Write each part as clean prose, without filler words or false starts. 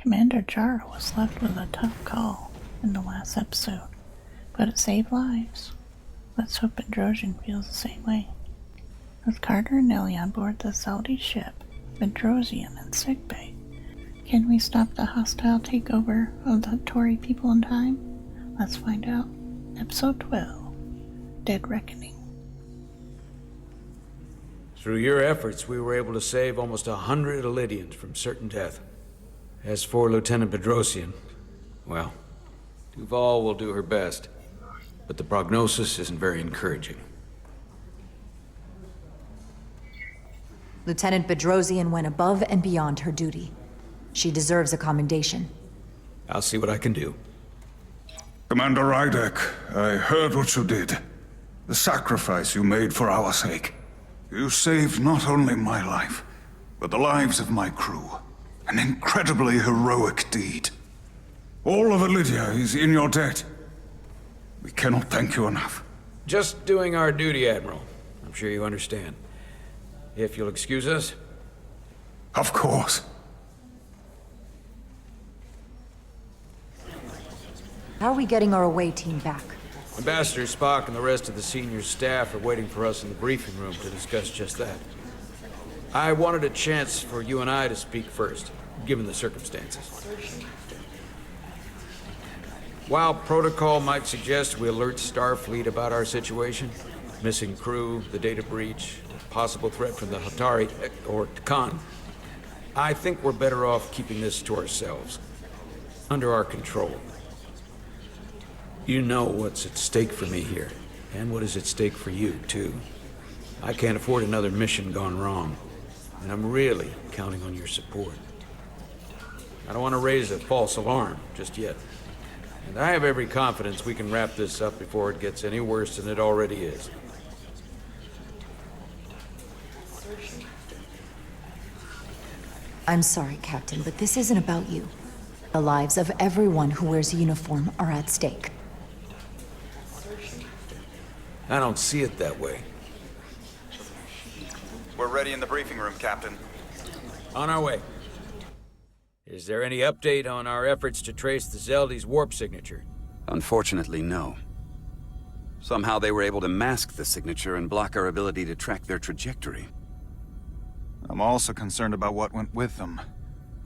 Commander Jara was left with a tough call in the last episode, but it saved lives. Let's hope Bedrosian feels the same way. With Carter and Neli on board the Xeldi ship, Bedrosian and sickbay, can we stop the hostile takeover of the Hotori people in time? Let's find out. Episode 12, Dead Reckoning. Through your efforts, we were able to save almost 100 Elydians from certain death. As for Lieutenant Bedrosian, well, Duval will do her best, but the prognosis isn't very encouraging. Lieutenant Bedrosian went above and beyond her duty. She deserves a commendation. I'll see what I can do. Commander Rydek, I heard what you did. The sacrifice you made for our sake. You saved not only my life, but the lives of my crew. An incredibly heroic deed. All of Elydia is in your debt. We cannot thank you enough. Just doing our duty, Admiral. I'm sure you understand. If you'll excuse us. Of course. How are we getting our away team back? Ambassador Spock and the rest of the senior staff are waiting for us in the briefing room to discuss just that. I wanted a chance for you and I to speak first, given the circumstances. While protocol might suggest we alert Starfleet about our situation, missing crew, the data breach, possible threat from the Hotori, or Tkon, I think we're better off keeping this to ourselves, under our control. You know what's at stake for me here, and what is at stake for you, too. I can't afford another mission gone wrong, and I'm really counting on your support. I don't want to raise a false alarm just yet, and I have every confidence we can wrap this up before it gets any worse than it already is. I'm sorry, Captain, but this isn't about you. The lives of everyone who wears a uniform are at stake. I don't see it that way. We're ready in the briefing room, Captain. On our way. Is there any update on our efforts to trace the Xeldi's warp signature? Unfortunately, no. Somehow they were able to mask the signature and block our ability to track their trajectory. I'm also concerned about what went with them.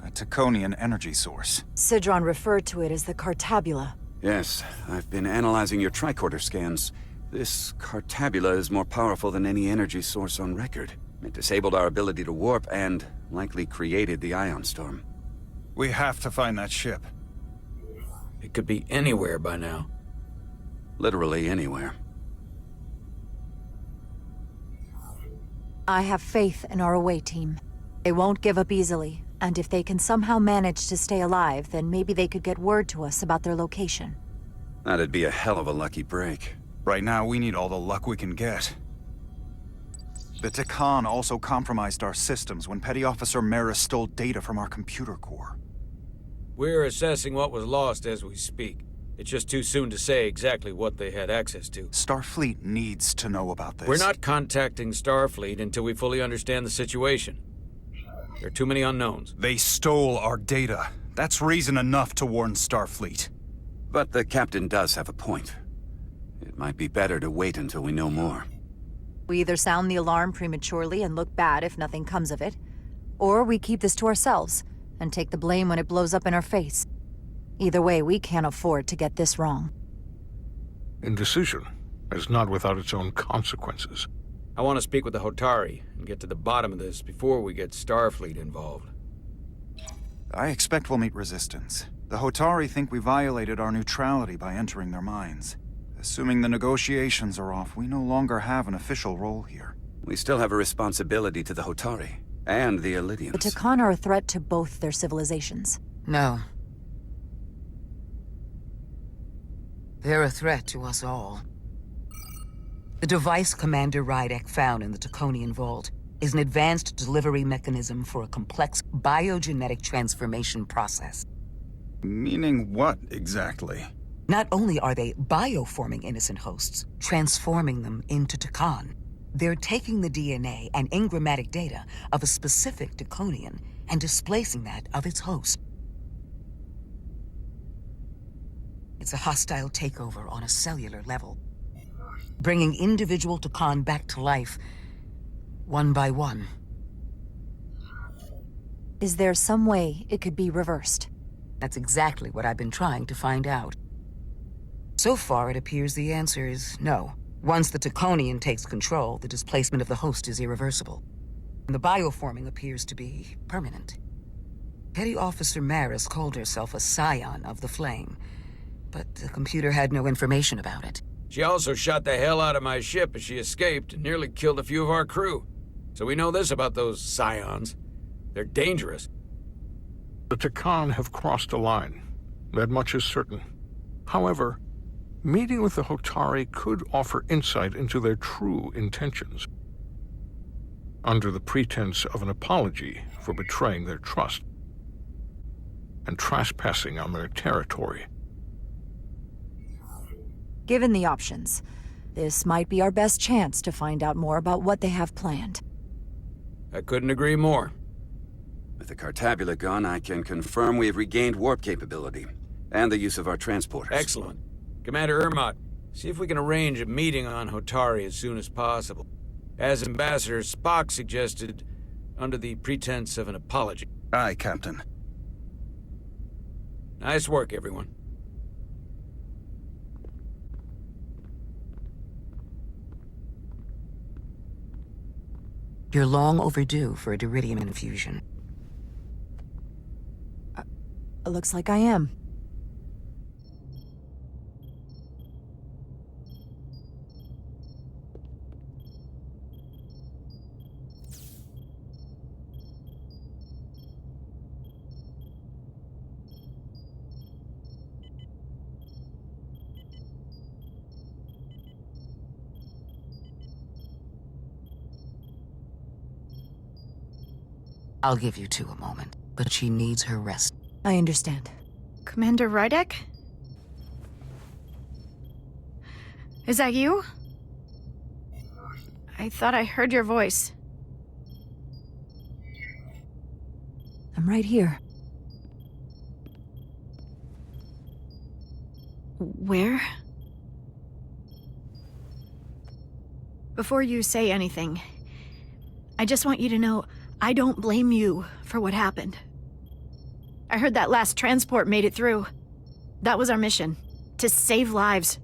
A Tkonian energy source. Sidron referred to it as the Cartabula. Yes, I've been analyzing your tricorder scans. This Cartabula is more powerful than any energy source on record. It disabled our ability to warp and likely created the ion storm. We have to find that ship. It could be anywhere by now. Literally anywhere. I have faith in our away team. They won't give up easily, and if they can somehow manage to stay alive, then maybe they could get word to us about their location. That'd be a hell of a lucky break. Right now, we need all the luck we can get. The Tkon also compromised our systems when Petty Officer Maris stole data from our computer core. We're assessing what was lost as we speak. It's just too soon to say exactly what they had access to. Starfleet needs to know about this. We're not contacting Starfleet until we fully understand the situation. There are too many unknowns. They stole our data. That's reason enough to warn Starfleet. But the captain does have a point. It might be better to wait until we know more. We either sound the alarm prematurely and look bad if nothing comes of it, or we keep this to ourselves and take the blame when it blows up in our face. Either way, we can't afford to get this wrong. Indecision is not without its own consequences. I want to speak with the Hotori and get to the bottom of this before we get Starfleet involved. I expect we'll meet resistance. The Hotori think we violated our neutrality by entering their minds. Assuming the negotiations are off, we no longer have an official role here. We still have a responsibility to the Hotori and the Elydians. The Tkon are a threat to both their civilizations. No. They're a threat to us all. The device Commander Rydek found in the Tkonian vault is an advanced delivery mechanism for a complex biogenetic transformation process. Meaning what, exactly? Not only are they bioforming innocent hosts, transforming them into Tkon, they're taking the DNA and engrammatic data of a specific Tkonian and displacing that of its host. It's a hostile takeover on a cellular level, bringing individual Tkon back to life, one by one. Is there some way it could be reversed? That's exactly what I've been trying to find out. So far, it appears the answer is no. Once the Tkonian takes control, the displacement of the host is irreversible. And the bioforming appears to be permanent. Petty Officer Maris called herself a scion of the Flame, but the computer had no information about it. She also shot the hell out of my ship as she escaped and nearly killed a few of our crew. So we know this about those scions. They're dangerous. The Tkon have crossed a line. That much is certain. However, meeting with the Hotori could offer insight into their true intentions. Under the pretense of an apology for betraying their trust and trespassing on their territory. Given the options, this might be our best chance to find out more about what they have planned. I couldn't agree more. With the Cartabula gone, I can confirm we have regained warp capability, and the use of our transporters. Excellent. Commander Ermot, see if we can arrange a meeting on Hotori as soon as possible. As Ambassador Spock suggested, under the pretense of an apology. Aye, Captain. Nice work, everyone. You're long overdue for a Duridium infusion. Looks like I am. I'll give you two a moment, but she needs her rest. I understand. Commander Rydek? Is that you? I thought I heard your voice. I'm right here. Where? Before you say anything, I just want you to know I don't blame you for what happened. I heard that last transport made it through. That was our mission, to save lives.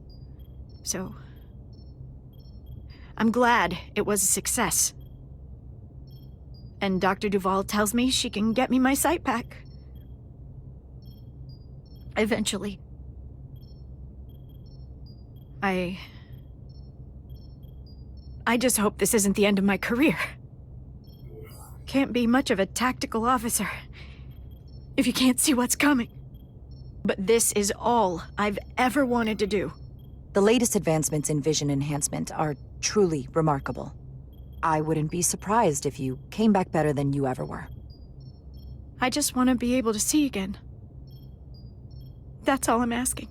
So, I'm glad it was a success. And Dr. Duval tells me she can get me my sight back. Eventually. I just hope this isn't the end of my career. Can't be much of a tactical officer if you can't see what's coming. But this is all I've ever wanted to do. The latest advancements in vision enhancement are truly remarkable. I wouldn't be surprised if you came back better than you ever were. I just want to be able to see again. That's all I'm asking.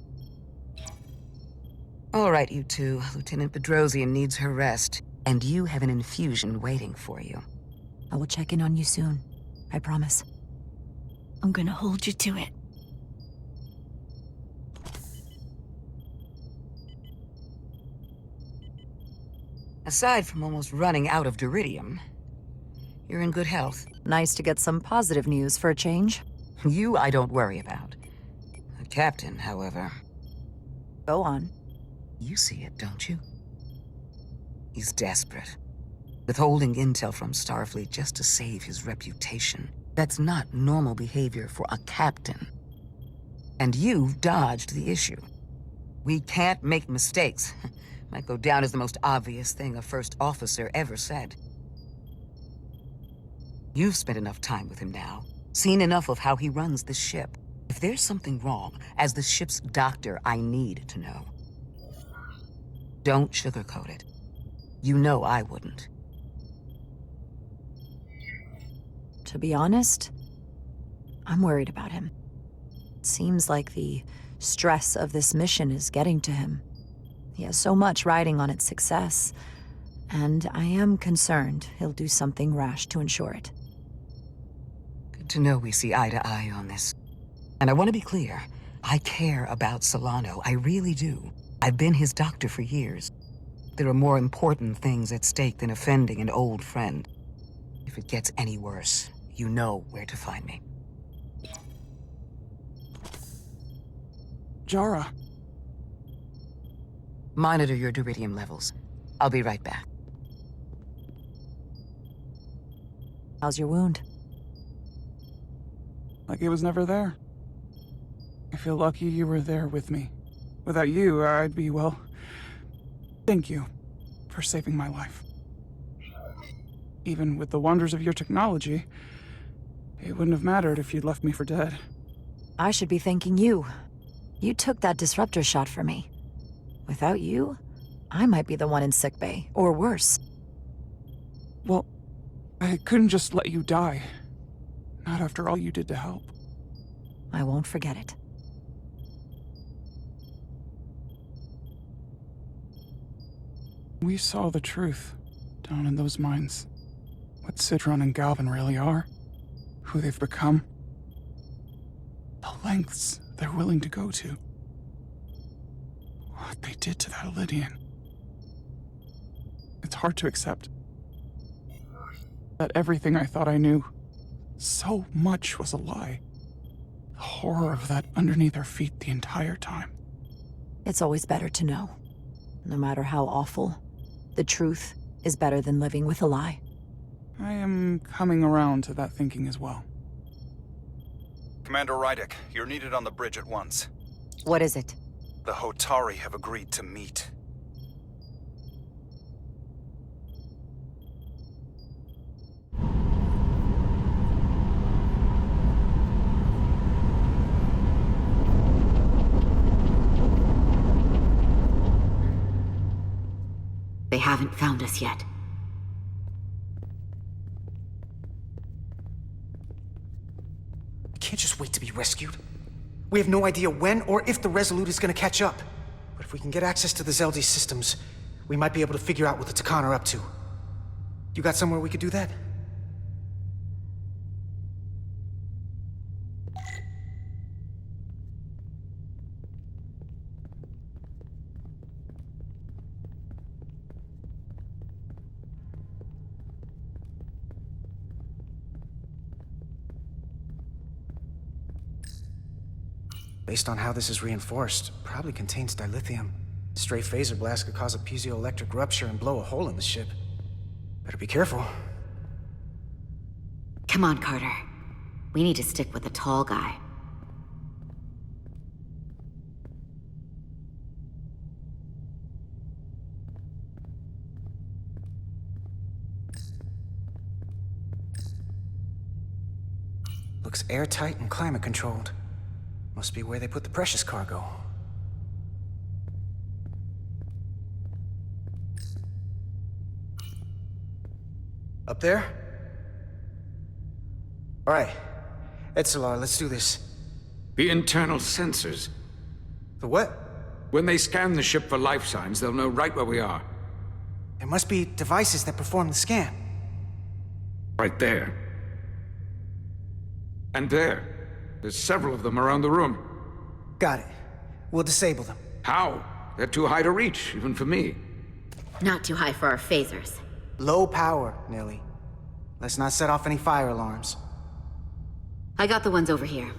All right, you two. Lieutenant Bedrosian needs her rest, and you have an infusion waiting for you. I will check in on you soon. I promise. I'm gonna hold you to it. Aside from almost running out of Duridium, you're in good health. Nice to get some positive news for a change. You I don't worry about. The captain, however... Go on. You see it, don't you? He's desperate. Withholding intel from Starfleet just to save his reputation. That's not normal behavior for a captain. And you've dodged the issue. We can't make mistakes. Might go down as the most obvious thing a first officer ever said. You've spent enough time with him now, seen enough of how he runs the ship. If there's something wrong, as the ship's doctor, I need to know. Don't sugarcoat it. You know I wouldn't. To be honest, I'm worried about him. It seems like the stress of this mission is getting to him. He has so much riding on its success, and I am concerned he'll do something rash to ensure it. Good to know we see eye to eye on this. And I want to be clear, I care about Solano. I really do. I've been his doctor for years. There are more important things at stake than offending an old friend. If it gets any worse, you know where to find me. Jara. Monitor your duridium levels. I'll be right back. How's your wound? Like it was never there. I feel lucky you were there with me. Without you, I'd be, well... Thank you for saving my life. Even with the wonders of your technology, it wouldn't have mattered if you'd left me for dead. I should be thanking you. You took that disruptor shot for me. Without you, I might be the one in sickbay, or worse. Well, I couldn't just let you die. Not after all you did to help. I won't forget it. We saw the truth down in those mines. What Citron and Galvin really are. Who they've become. The lengths they're willing to go to. What they did to that Lydian. It's hard to accept. That everything I thought I knew, so much was a lie. The horror of that underneath our feet the entire time. It's always better to know. No matter how awful, the truth is better than living with a lie. I am coming around to that thinking as well. Commander Rydek, you're needed on the bridge at once. What is it? The Hotori have agreed to meet. They haven't found us yet. We can't just wait to be rescued. We have no idea when or if the Resolute is gonna catch up. But if we can get access to the Xeldi systems, we might be able to figure out what the Tkon are up to. You got somewhere we could do that? Based on how this is reinforced, probably contains dilithium. Stray phaser blast could cause a piezoelectric rupture and blow a hole in the ship. Better be careful. Come on, Carter. We need to stick with the tall guy. Looks airtight and climate controlled. Must be where they put the precious cargo. Up there? All right. Etzelar, let's do this. The internal sensors. The what? When they scan the ship for life signs, they'll know right where we are. There must be devices that perform the scan. Right there. And there. There's several of them around the room. Got it. We'll disable them. How? They're too high to reach, even for me. Not too high for our phasers. Low power, Neli. Let's not set off any fire alarms. I got the ones over here.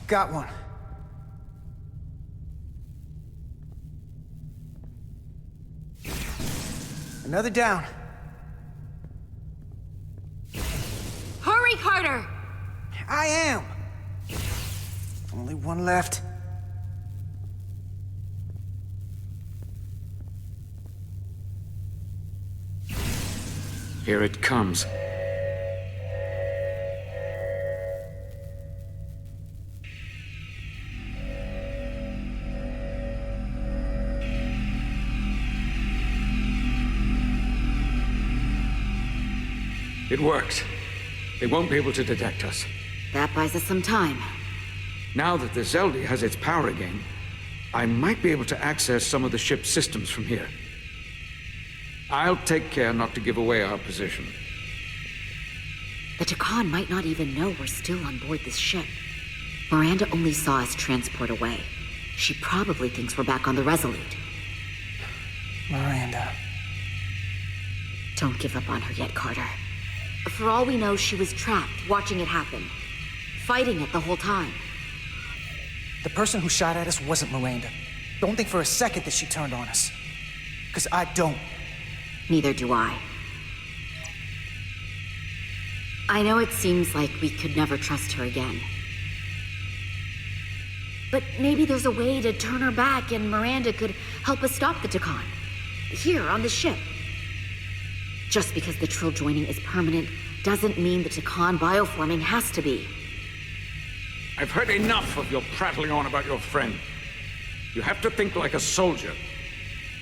Got one. Another down. Hurry, Carter! I am! Only one left. Here it comes. It works. They won't be able to detect us. That buys us some time. Now that the Xeldi has its power again, I might be able to access some of the ship's systems from here. I'll take care not to give away our position. The Tkon might not even know we're still on board this ship. Miranda only saw us transport away. She probably thinks we're back on the Resolute. Miranda. Don't give up on her yet, Carter. For all we know, she was trapped, watching it happen. Fighting it the whole time. The person who shot at us wasn't Miranda. Don't think for a second that she turned on us. Because I don't. Neither do I. I know it seems like we could never trust her again. But maybe there's a way to turn her back and Miranda could help us stop the Tkon. Here, on the ship. Just because the Trill joining is permanent doesn't mean the Tkon bioforming has to be. I've heard enough of your prattling on about your friend. You have to think like a soldier.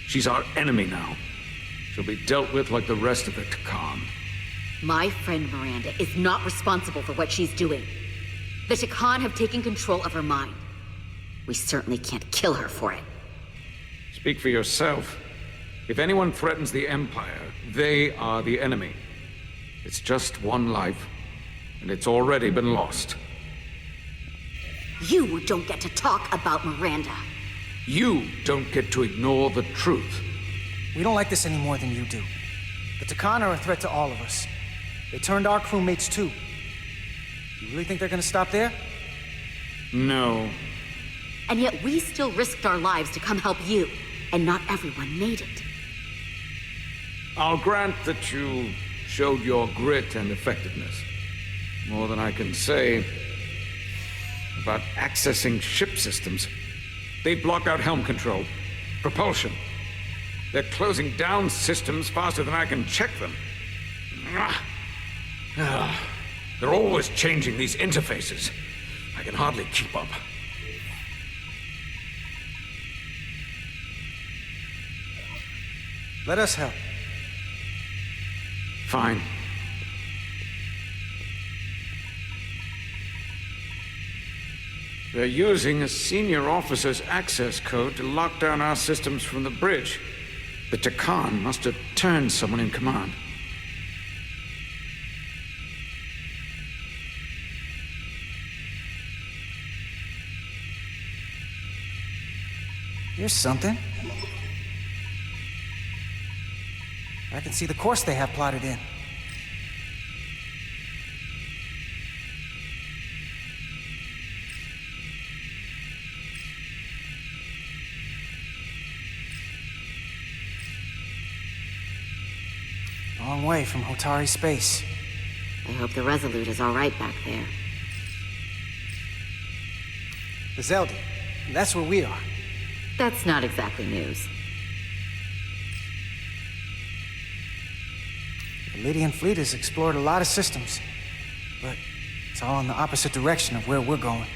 She's our enemy now. She'll be dealt with like the rest of the Tkon. My friend Miranda is not responsible for what she's doing. The Tkon have taken control of her mind. We certainly can't kill her for it. Speak for yourself. If anyone threatens the Empire, they are the enemy. It's just one life, and it's already been lost. You don't get to talk about Miranda. You don't get to ignore the truth. We don't like this any more than you do. The Tkon are a threat to all of us. They turned our crewmates too. You really think they're gonna stop there? No. And yet we still risked our lives to come help you, and not everyone made it. I'll grant that you showed your grit and effectiveness. More than I can say about accessing ship systems. They block out helm control, propulsion. They're closing down systems faster than I can check them. They're always changing these interfaces. I can hardly keep up. Let us help. Fine. They're using a senior officer's access code to lock down our systems from the bridge. The Tkon must have turned someone in command. Here's something. I can see the course they have plotted in. Long way from Hotori space. I hope the Resolute is all right back there. The Xeldi. That's where we are. That's not exactly news. The Lydian fleet has explored a lot of systems, but it's all in the opposite direction of where we're going.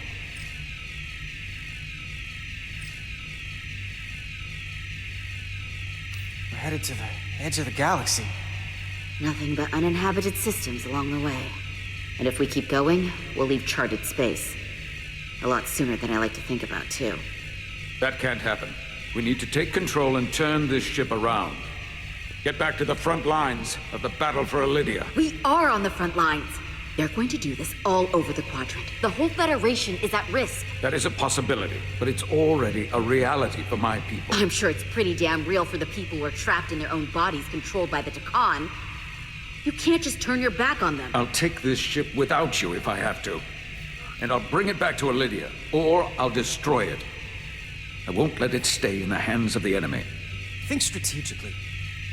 We're headed to the edge of the galaxy. Nothing but uninhabited systems along the way. And if we keep going, we'll leave charted space. A lot sooner than I like to think about, too. That can't happen. We need to take control and turn this ship around. Get back to the front lines of the battle for Lydia. We are on the front lines. They're going to do this all over the Quadrant. The whole Federation is at risk. That is a possibility, but it's already a reality for my people. I'm sure it's pretty damn real for the people who are trapped in their own bodies controlled by the Tkon. You can't just turn your back on them. I'll take this ship without you if I have to. And I'll bring it back to Lydia, or I'll destroy it. I won't let it stay in the hands of the enemy. Think strategically.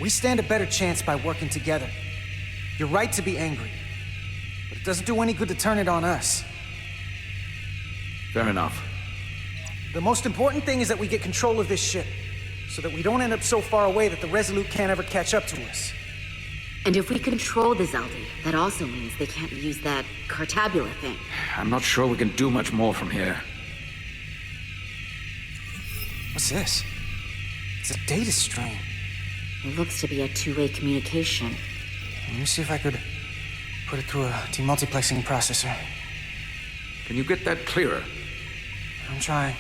We stand a better chance by working together. You're right to be angry, but it doesn't do any good to turn it on us. Fair enough. The most important thing is that we get control of this ship, so that we don't end up so far away that the Resolute can't ever catch up to us. And if we control the Xeldi, that also means they can't use that Cartabula thing. I'm not sure we can do much more from here. What's this? It's a data stream. It looks to be a two-way communication. Let me see if I could put it through a demultiplexing processor. Can you get that clearer? I'm trying.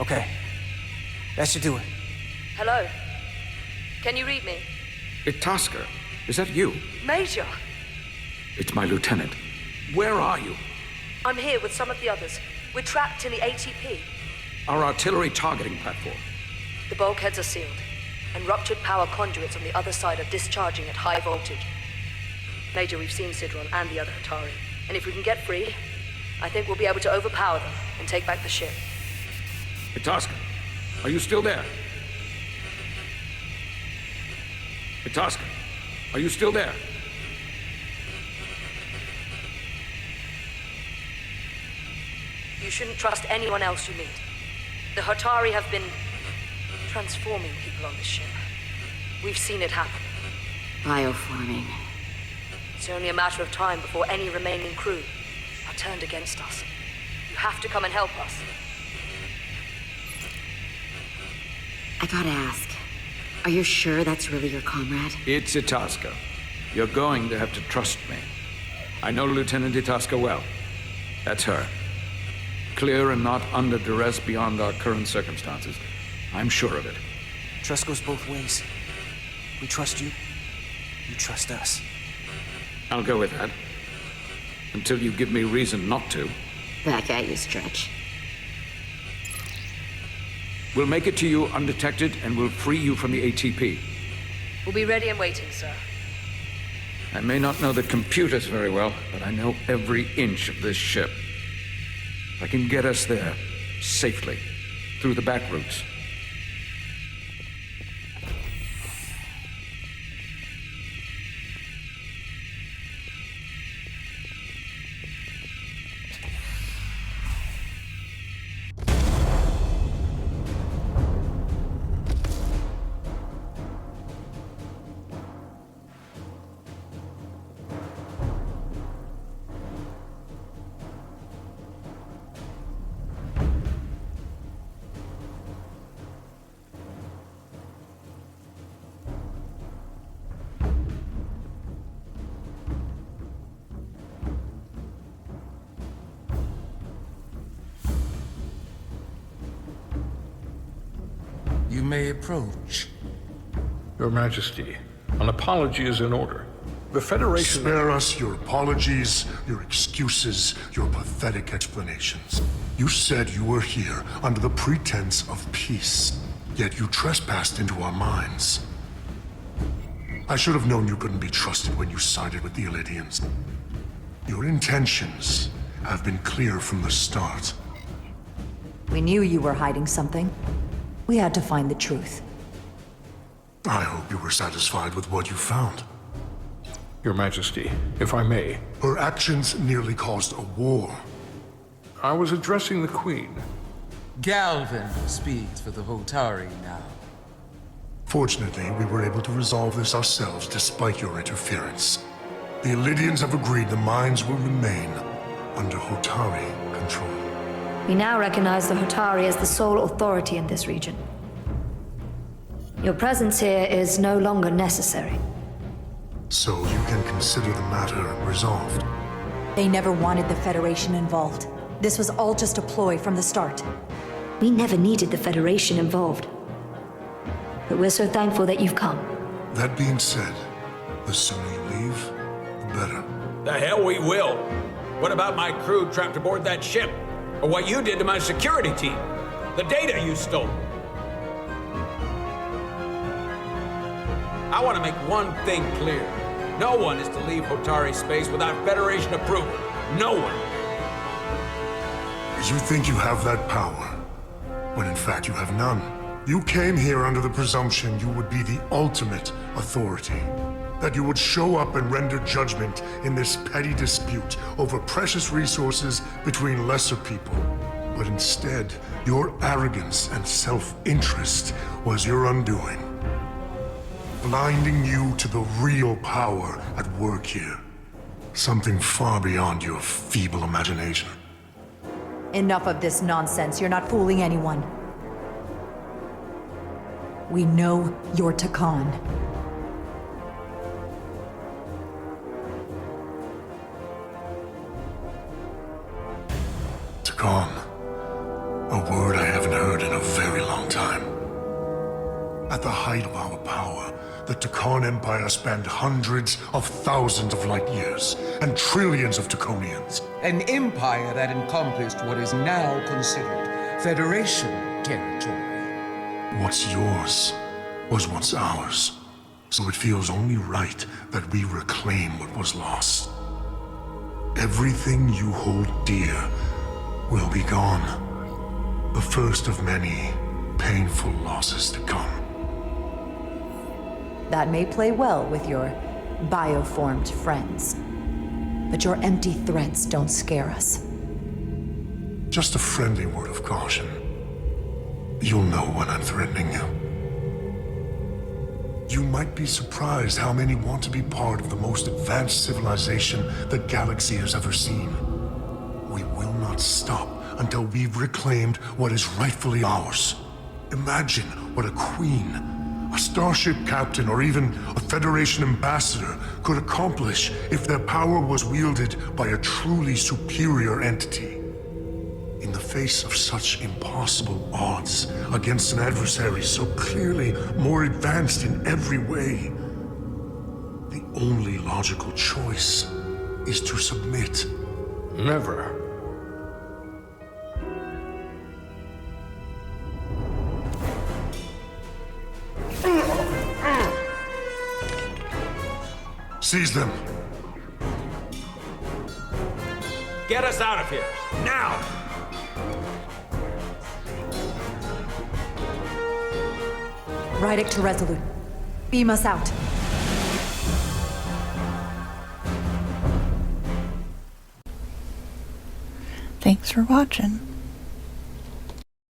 Okay. That should do it. Hello? Can you read me? Itasca, is that you? Major! It's my lieutenant. Where are you? I'm here with some of the others. We're trapped in the ATP. Our artillery targeting platform. The bulkheads are sealed, and ruptured power conduits on the other side are discharging at high voltage. Major, we've seen Sidron and the other Hotori, and if we can get free, I think we'll be able to overpower them and take back the ship. Itasca, are you still there? Itasca, are you still there? You shouldn't trust anyone else you meet. The Hotori have been transforming people on this ship. We've seen it happen. Bioforming. It's only a matter of time before any remaining crew are turned against us. You have to come and help us. I gotta ask, are you sure that's really your comrade? It's Itasca. You're going to have to trust me. I know Lieutenant Itasca well. That's her. Clear and not under duress beyond our current circumstances. I'm sure of it. Trust goes both ways. We trust you. You trust us. I'll go with that. Until you give me reason not to. Back at you, Stretch. We'll make it to you undetected, and we'll free you from the ATP. We'll be ready and waiting, sir. I may not know the computers very well, but I know every inch of this ship. I can get us there, safely, through the back routes. You may approach. Your Majesty, an apology is in order. The Federation... Spare us your apologies, your excuses, your pathetic explanations. You said you were here under the pretense of peace, yet you trespassed into our minds. I should have known you couldn't be trusted when you sided with the Elydians. Your intentions have been clear from the start. We knew you were hiding something. We had to find the truth. I hope you were satisfied with what you found. Your Majesty, if I may. Her actions nearly caused a war. I was addressing the Queen. Galvin speaks for the Hotori now. Fortunately, we were able to resolve this ourselves despite your interference. The Elydians have agreed the mines will remain under Hotori control. We now recognize the Hotori as the sole authority in this region. Your presence here is no longer necessary. So you can consider the matter resolved. They never wanted the Federation involved. This was all just a ploy from the start. We never needed the Federation involved. But we're so thankful that you've come. That being said, the sooner you leave, the better. The hell we will. What about my crew trapped aboard that ship? Or what you did to my security team? The data you stole? I want to make one thing clear. No one is to leave Hotori space without Federation approval. No one. You think you have that power, when in fact you have none. You came here under the presumption you would be the ultimate authority. That you would show up and render judgment in this petty dispute over precious resources between lesser people. But instead, your arrogance and self-interest was your undoing. Blinding you to the real power at work here. Something far beyond your feeble imagination. Enough of this nonsense. You're not fooling anyone. We know you're Tkon. Tkon. A word I haven't heard in a At the height of our power, the Tkon Empire spanned hundreds of thousands of light years and trillions of Tkonians. An empire that encompassed what is now considered Federation territory. What's yours was once ours, so it feels only right that we reclaim what was lost. Everything you hold dear will be gone. The first of many painful losses to come. That may play well with your bioformed friends. But your empty threats don't scare us. Just a friendly word of caution. You'll know when I'm threatening you. You might be surprised how many want to be part of the most advanced civilization the galaxy has ever seen. We will not stop until we've reclaimed what is rightfully ours. Imagine what a queen, a starship captain, or even a Federation ambassador could accomplish if their power was wielded by a truly superior entity. In the face of such impossible odds against an adversary so clearly more advanced in every way, the only logical choice is to submit. Never. Seize them. Get us out of here, now! Rydek to Resolute. Beam us out. Thanks for watching.